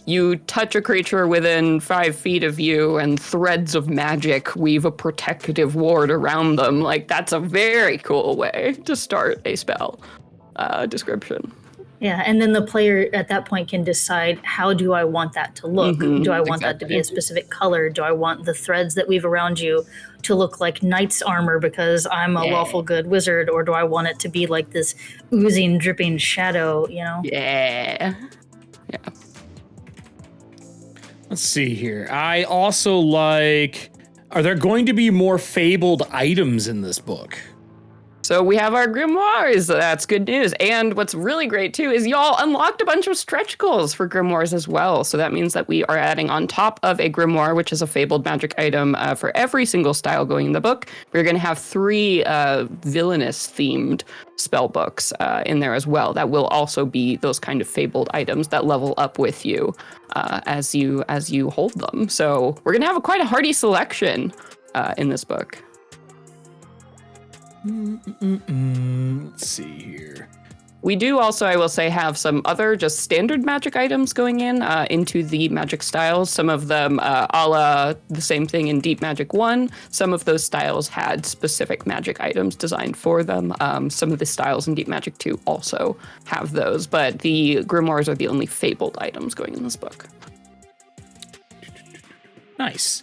C: you touch a creature within 5 feet of you and threads of magic weave a protective ward around them, like that's a very cool way to start a spell description.
B: Yeah, and then the player at that point can decide, how do I want that to look? Do I want that to be a specific color? Do I want the threads that weave around you to look like knight's armor because I'm a lawful good wizard? Or do I want it to be like this oozing, dripping shadow,
C: Yeah.
A: Let's see here. I also like, are there going to be more fabled items in this book?
C: So we have our grimoires. That's good news. And what's really great too is y'all unlocked a bunch of stretch goals for grimoires as well. So that means that we are adding on top of a grimoire, which is a fabled magic item for every single style going in the book. We're going to have 3 villainous themed spell books in there as well. That will also be those kind of fabled items that level up with you as you hold them. So we're going to have quite a hearty selection in this book.
A: Let's see here.
C: We do also, I will say, have some other just standard magic items going into the magic styles. Some of them a la the same thing in Deep Magic 1. Some of those styles had specific magic items designed for them. Some of the styles in Deep Magic 2 also have those, but the grimoires are the only fabled items going in this book.
A: Nice.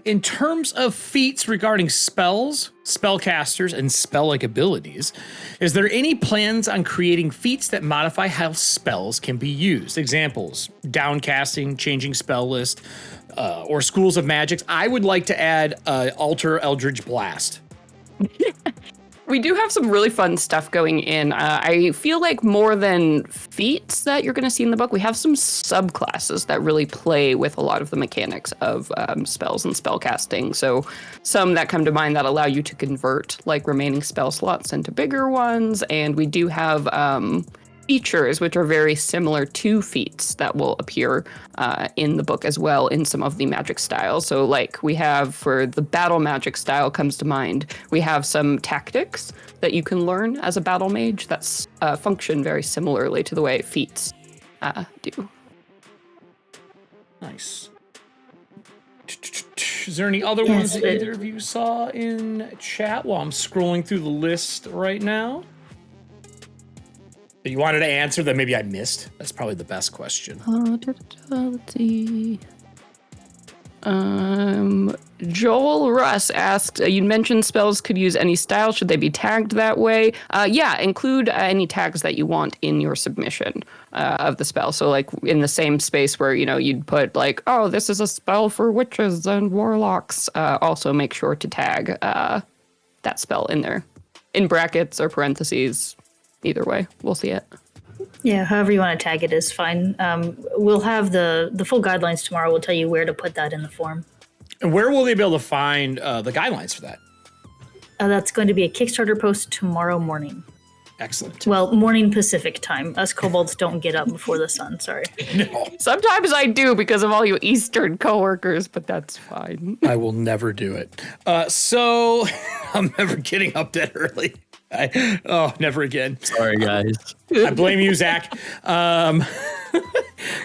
A: In terms of feats regarding spells, spellcasters, and spell-like abilities, is there any plans on creating feats that modify how spells can be used? Examples, downcasting, changing spell list, or schools of magics. I would like to add Alter Eldritch Blast.
C: We do have some really fun stuff going in. I feel like more than feats that you're going to see in the book, we have some subclasses that really play with a lot of the mechanics of spells and spell casting. So some that come to mind that allow you to convert like remaining spell slots into bigger ones. And we do have features which are very similar to feats that will appear in the book as well in some of the magic styles. So like we have for the battle magic style comes to mind, we have some tactics that you can learn as a battle mage that function very similarly to the way feats do.
A: Nice. Is there any other ones that either of you saw in chat while I'm scrolling through the list right now? That you wanted to answer that maybe I missed? That's probably the best question.
C: Let's see. Joel Russ asked, you mentioned spells could use any style. Should they be tagged that way? Yeah, include any tags that you want in your submission of the spell. So like in the same space where, you'd put like, oh, this is a spell for witches and warlocks. Also make sure to tag that spell in there in brackets or parentheses. either way, we'll see it.
B: Yeah, however you want to tag it is fine. We'll have the full guidelines tomorrow. We'll tell you where to put that in the form.
A: And where will they be able to find the guidelines for that?
B: That's going to be a Kickstarter post tomorrow morning.
A: Excellent.
B: Well, morning Pacific time. Us kobolds don't get up before the sun, sorry.
A: No.
C: Sometimes I do because of all you Eastern coworkers, but that's fine.
A: I will never do it. So I'm never getting up that early. Never again.
D: Sorry, guys.
A: I blame you, Zach.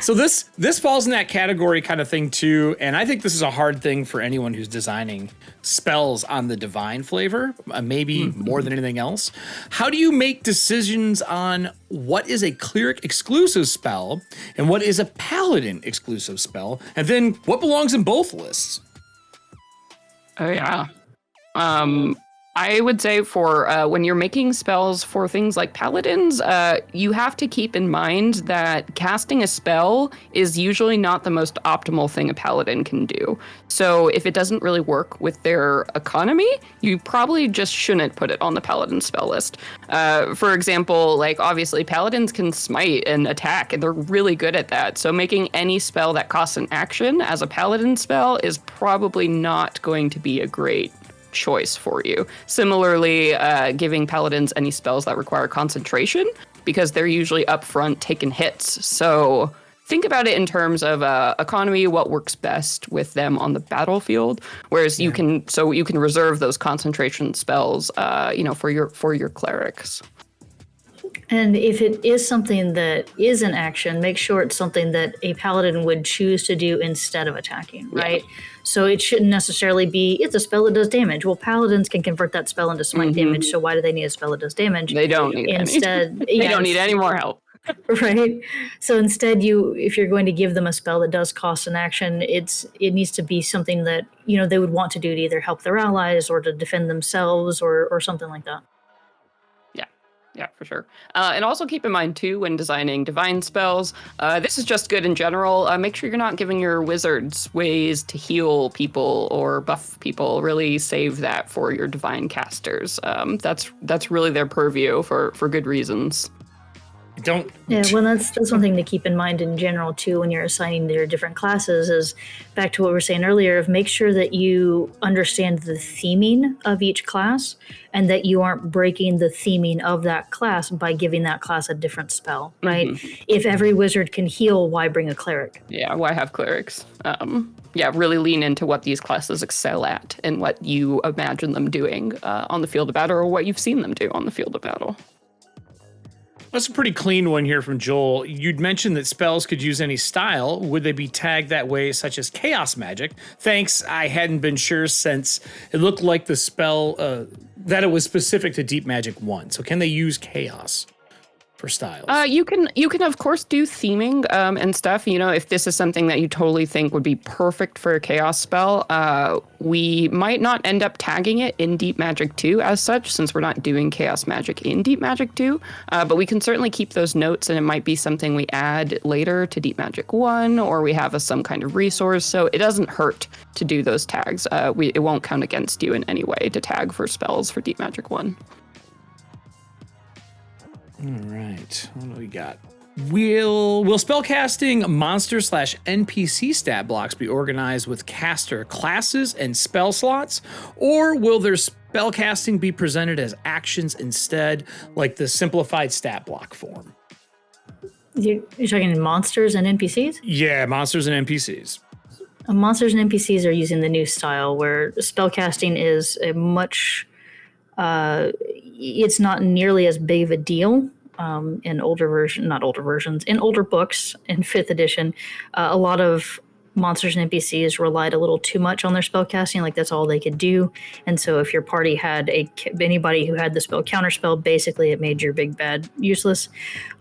A: So this falls in that category kind of thing too, and I think this is a hard thing for anyone who's designing spells on the divine flavor, maybe more than anything else. How do you make decisions on what is a cleric exclusive spell and what is a paladin exclusive spell, and then what belongs in both lists?
C: Oh yeah. I would say for when you're making spells for things like paladins, you have to keep in mind that casting a spell is usually not the most optimal thing a paladin can do. So if it doesn't really work with their economy, you probably just shouldn't put it on the paladin spell list. For example, like obviously paladins can smite and attack, and they're really good at that. So making any spell that costs an action as a paladin spell is probably not going to be a great choice for you. Similarly, giving paladins any spells that require concentration, because they're usually upfront taking hits. So think about it in terms of economy, what works best with them on the battlefield. Whereas you can reserve those concentration spells, for your clerics.
B: And if it is something that is an action, make sure it's something that a paladin would choose to do instead of attacking, right? Yeah. So it shouldn't necessarily be, it's a spell that does damage. Well, paladins can convert that spell into smite damage, so why do they need a spell that does damage?
C: They don't need they don't need any more help.
B: Right? So instead, if you're going to give them a spell that does cost an action, it needs to be something that, they would want to do to either help their allies or to defend themselves or something like that.
C: Yeah, for sure. And also keep in mind, too, when designing divine spells, this is just good in general. Make sure you're not giving your wizards ways to heal people or buff people. Really save that for your divine casters. That's really their purview for good reasons.
B: That's one thing to keep in mind in general too when you're assigning their different classes is back to what we were saying earlier of make sure that you understand the theming of each class and that you aren't breaking the theming of that class by giving that class a different spell, right? If every wizard can heal, why bring a cleric?
C: Yeah, why have clerics? Really lean into what these classes excel at and what you imagine them doing on the field of battle or what you've seen them do on the field of battle.
A: That's a pretty clean one here from Joel. You'd mentioned that spells could use any style. Would they be tagged that way, such as chaos magic? Thanks, I hadn't been sure since it looked like the spell, that it was specific to Deep Magic 1. So can they use chaos for styles?
C: You can of course do theming and stuff. If this is something that you totally think would be perfect for a chaos spell, we might not end up tagging it in Deep Magic 2 as such, since we're not doing chaos magic in Deep Magic 2. But we can certainly keep those notes, and it might be something we add later to Deep Magic 1, or we have some kind of resource. So it doesn't hurt to do those tags. It won't count against you in any way to tag for spells for Deep Magic 1.
A: All right, what do we got? Will spellcasting monster/NPC stat blocks be organized with caster classes and spell slots, or will their spellcasting be presented as actions instead, like the simplified stat block form?
B: You're talking monsters and NPCs?
A: Yeah, monsters and NPCs.
B: Monsters and NPCs are using the new style where spellcasting is a much... it's not nearly as big of a deal in older books in 5th edition. A lot of monsters and NPCs relied a little too much on their spellcasting, like that's all they could do. And so if your party had anybody who had the spell counterspell, basically it made your big bad useless.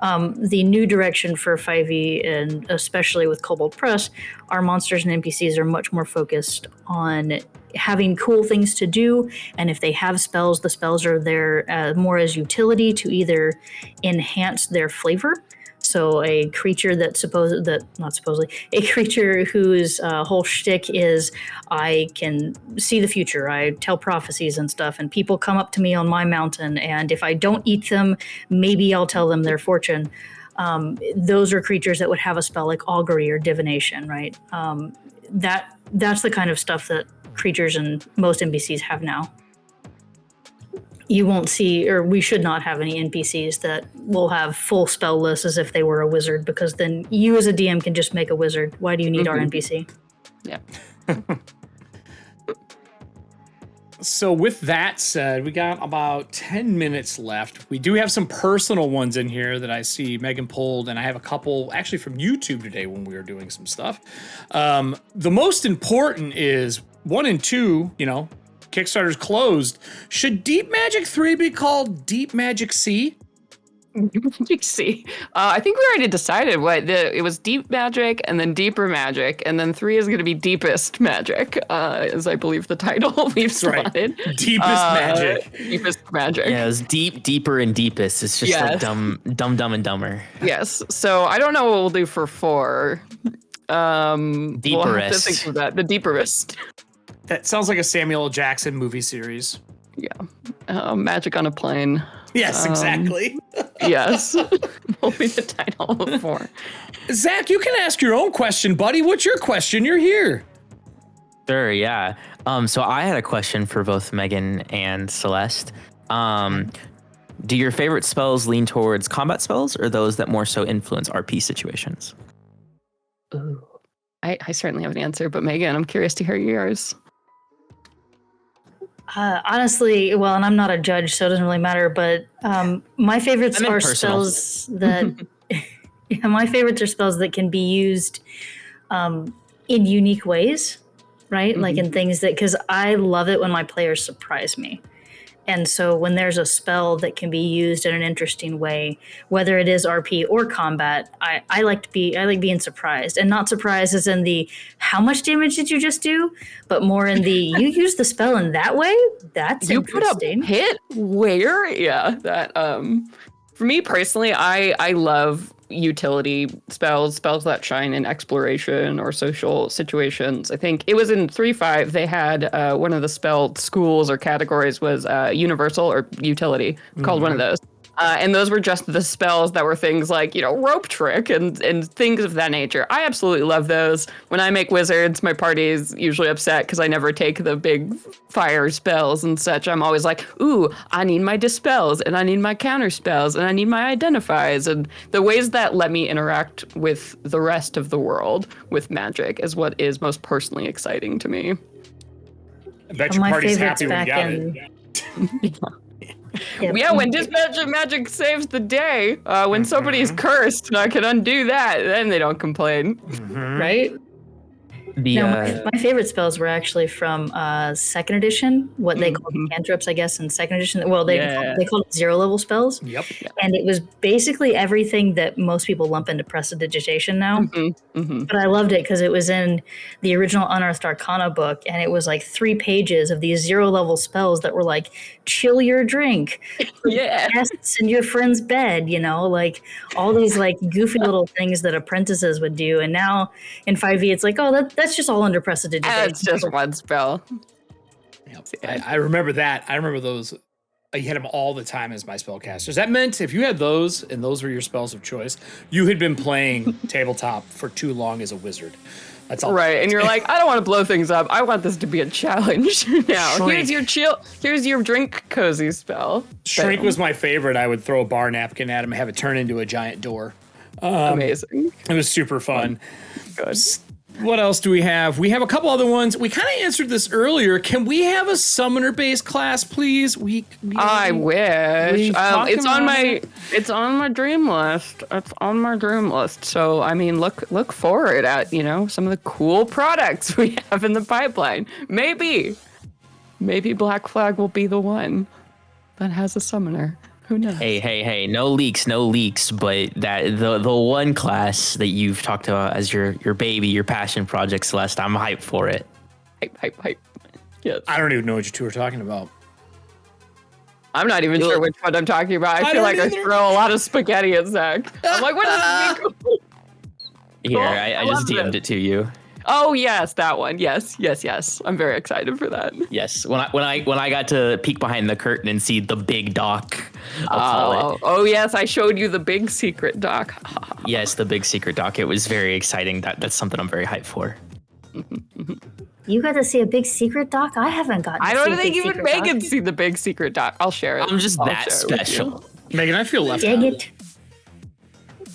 B: The new direction for 5e, and especially with Kobold Press, our monsters and NPCs are much more focused on having cool things to do, and if they have spells, the spells are there more as utility to either enhance their flavor. So a creature a creature whose whole shtick is I can see the future. I tell prophecies and stuff, and people come up to me on my mountain, and if I don't eat them, maybe I'll tell them their fortune. Those are creatures that would have a spell like augury or divination, right? That's the kind of stuff that creatures and most NPCs have now. You won't see, or we should not have any NPCs that will have full spell lists as if they were a wizard, because then you as a DM can just make a wizard. Why do you need our NPC?
C: Yeah.
A: So with that said, we got about 10 minutes left. We do have some personal ones in here that I see Meagan pulled, and I have a couple actually from YouTube today when we were doing some stuff. The most important is 1 and 2, Kickstarter's closed. Should Deep Magic 3 be called Deep Magic C?
C: Magic C. I think we already decided it was Deep Magic and then Deeper Magic, and then 3 is going to be Deepest Magic, is I believe the title we've slotted.
A: Right. Deepest Magic.
C: Deepest Magic.
D: Yeah, it's deep, deeper, and deepest. It's just like dumb, and dumber.
C: Yes. So I don't know what we'll do for 4. We'll have to think of that. The Deeperest.
A: That sounds like a Samuel L. Jackson movie series.
C: Yeah. Magic on a Plane.
A: Yes, exactly.
C: Yes. Will be the title of 4.
A: Zach, you can ask your own question, buddy. What's your question? You're here.
D: Sure, yeah. So I had a question for both Meagan and Celeste. Do your favorite spells lean towards combat spells or those that more so influence RP situations?
C: Ooh. I certainly have an answer, but Meagan, I'm curious to hear yours.
B: Honestly, well, and I'm not a judge, so it doesn't really matter, but my favorites are spells that my favorites are spells that can be used in unique ways, right? Like in things that, because I love it when my players surprise me. And so when there's a spell that can be used in an interesting way, whether it is RP or combat, I like being surprised, and not surprised as in the how much damage did you just do, but more in the you use the spell in that way. That's interesting.
C: You put a hit where? Yeah, that for me personally, I love utility spells that shine in exploration or social situations. I think it was in 3.5 they had one of the spell schools or categories was universal or utility, called one of those. And those were just the spells that were things like, rope trick and things of that nature. I absolutely love those. When I make wizards, my party is usually upset because I never take the big fire spells and such. I'm always like, ooh, I need my dispels, and I need my counter spells, and I need my identifies. And the ways that let me interact with the rest of the world with magic is what is most personally exciting to me.
A: I bet your party's happy when you got it.
C: Yeah, when dispatch magic saves the day, when somebody's cursed and I can undo that, then they don't complain.
B: Right? My favorite spells were actually from 2nd edition, what they called cantrips, I guess, in 2nd edition. Well, they called it 0-level spells.
A: Yep.
B: And it was basically everything that most people lump into prestidigitation now. But I loved it because it was in the original Unearthed Arcana book, and it was like 3 pages of these 0-level spells that were like, chill your drink, guests in your friend's bed, like all these like goofy little things that apprentices would do. And now in 5e, it's like, oh, that's just all under prestidigitation.
C: It's just one spell.
A: Yep. I remember that. I remember those. You had them all the time as my spellcasters. That meant if you had those and those were your spells of choice, you had been playing tabletop for too long as a wizard. That's all.
C: Right, and you're like, I don't want to blow things up. I want this to be a challenge now.
A: Shrink.
C: Here's your drink cozy spell.
A: Shrink was my favorite. I would throw a bar napkin at him and have it turn into a giant door.
C: Amazing.
A: It was super fun.
C: Good.
A: What else do we have? We have a couple other ones. We kind of answered this earlier. Can we have a summoner-based class, please?
C: I wish. It's on my dream list. It's on my dream list. So I mean, look forward at some of the cool products we have in the pipeline. Maybe Black Flag will be the one that has a summoner. Who knows?
D: Hey, no leaks, but that the one class that you've talked about as your baby, your passion project, Celeste, I'm hyped for it.
C: Hype. Yes.
A: I don't even know what you two are talking about.
C: I'm not even sure which one I'm talking about. I feel like I throw a lot of spaghetti at Zach. I'm like, what is this?
D: Here, I just DM'd it to you.
C: Oh yes, that one. Yes. I'm very excited for that.
D: Yes, when I got to peek behind the curtain and see the big doc.
C: Oh yes, I showed you the big secret doc.
D: Yes, the big secret doc. It was very exciting. That's something I'm very hyped for.
B: You got to see a big secret doc? I haven't gotten.
C: I don't think even Meagan see the big secret doc. I'll share it.
D: I'm just that special.
A: Meagan, I feel left
B: Dang
A: out.
B: it.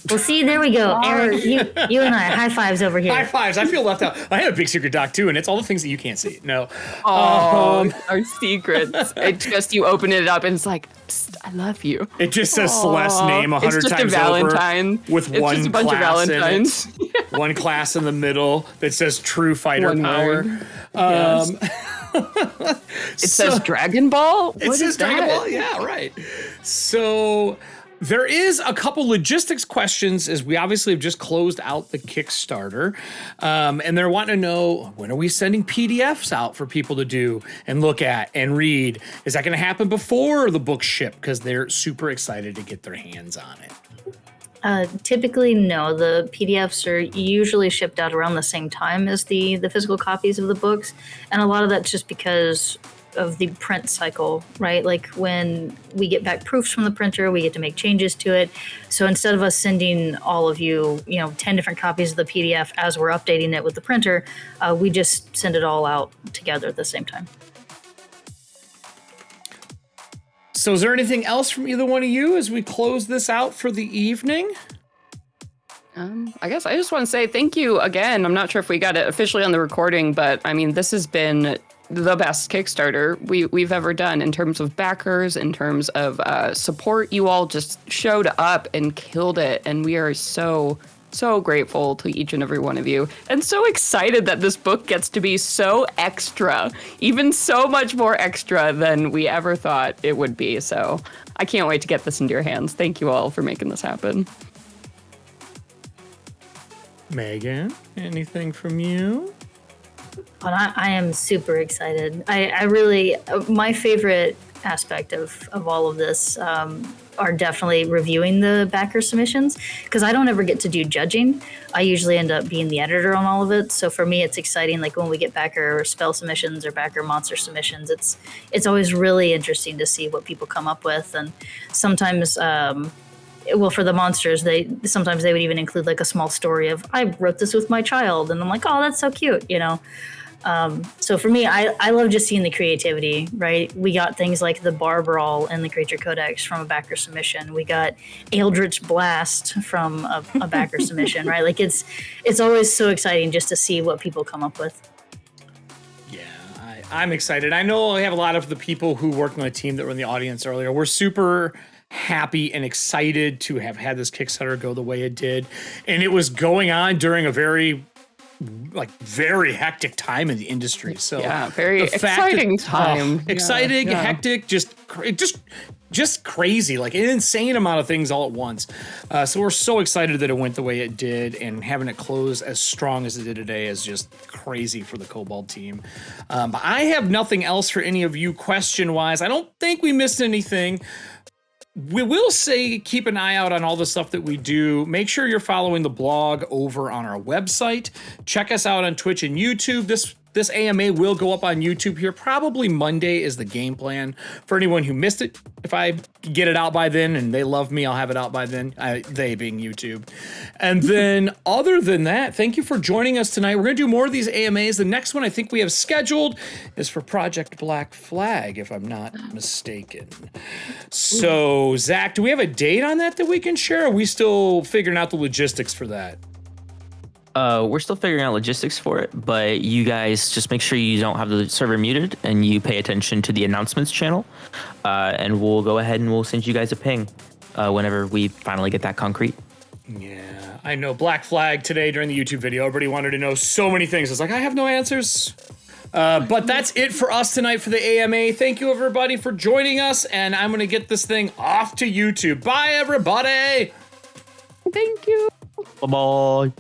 B: Well, see, there we go. Eric, you and I, high fives over here.
A: High fives. I feel left out. I have a big secret doc too, and it's all the things that you can't see. No.
C: Oh, our secrets. It's just you open it up and it's like, psst, I love you.
A: It just says Celeste's name 100 times over. It's just a
C: Valentine.
A: With
C: it's
A: one
C: just a bunch of Valentines.
A: One class in the middle that says true fighter
C: One
A: power.
C: yes. It says Dragon Ball?
A: It says Dragon Ball? Yeah, right. So there is a couple logistics questions, as we obviously have just closed out the Kickstarter. And they're wanting to know, when are we sending PDFs out for people to do and look at and read? Is that going to happen before the book ship? Because they're super excited to get their hands on it.
B: Typically, no. The PDFs are usually shipped out around the same time as the physical copies of the books. And a lot of that's just because of the print cycle, right? Like when we get back proofs from the printer, we get to make changes to it. So instead of us sending all of you, 10 different copies of the PDF as we're updating it with the printer, we just send it all out together at the same time.
A: So is there anything else from either one of you as we close this out for the evening?
C: I guess I just want to say thank you again. I'm not sure if we got it officially on the recording, but I mean, this has been the best Kickstarter we've ever done in terms of backers, in terms of support. You all just showed up and killed it, and we are so grateful to each and every one of you, and so excited that this book gets to be so extra, even so much more extra than we ever thought it would be. So I can't wait to get this into your hands. Thank you all for making this happen.
A: Meagan, anything from you?
B: But I am super excited. I really, my favorite aspect of all of this are definitely reviewing the backer submissions, because I don't ever get to do judging. I usually end up being the editor on all of it. So for me, it's exciting. Like when we get backer spell submissions or backer monster submissions, it's always really interesting to see what people come up with. And sometimes, for the monsters, sometimes they would even include like a small story of, I wrote this with my child, and I'm like, oh, that's so cute, So for me, I love just seeing the creativity, right? We got things like the Bar Brawl and the Creature Codex from a backer submission. We got Eldritch Blast from a backer submission, right? Like it's always so exciting just to see what people come up with.
A: Yeah, I'm excited. I know I have a lot of the people who worked on the team that were in the audience earlier. We're super happy and excited to have had this Kickstarter go the way it did. And it was going on during a very hectic time in the industry. So
C: yeah, very exciting time.
A: Exciting, hectic, just crazy, like an insane amount of things all at once. So we're so excited that it went the way it did, and having it close as strong as it did today is just crazy for the Kobold team. But I have nothing else for any of you question-wise. I don't think we missed anything. We will say keep an eye out on all the stuff that we do. Make sure you're following the blog over on our website. Check us out on Twitch and YouTube. This AMA will go up on YouTube here. Probably Monday is the game plan. For anyone who missed it, if I get it out by then and they love me, I'll have it out by then. They being YouTube. And then other than that, thank you for joining us tonight. We're going to do more of these AMAs. The next one I think we have scheduled is for Project Black Flag, if I'm not mistaken. So, Zach, do we have a date on that we can share? Or are we still figuring out the logistics for that?
D: We're still figuring out logistics for it, but you guys just make sure you don't have the server muted and you pay attention to the announcements channel, and we'll go ahead and we'll send you guys a ping whenever we finally get that concrete.
A: Yeah, I know. Black Flag today during the YouTube video, everybody wanted to know so many things. It's like, I have no answers. But that's it for us tonight for the AMA. Thank you, everybody, for joining us, and I'm going to get this thing off to YouTube. Bye, everybody.
C: Thank you.
D: Bye-bye.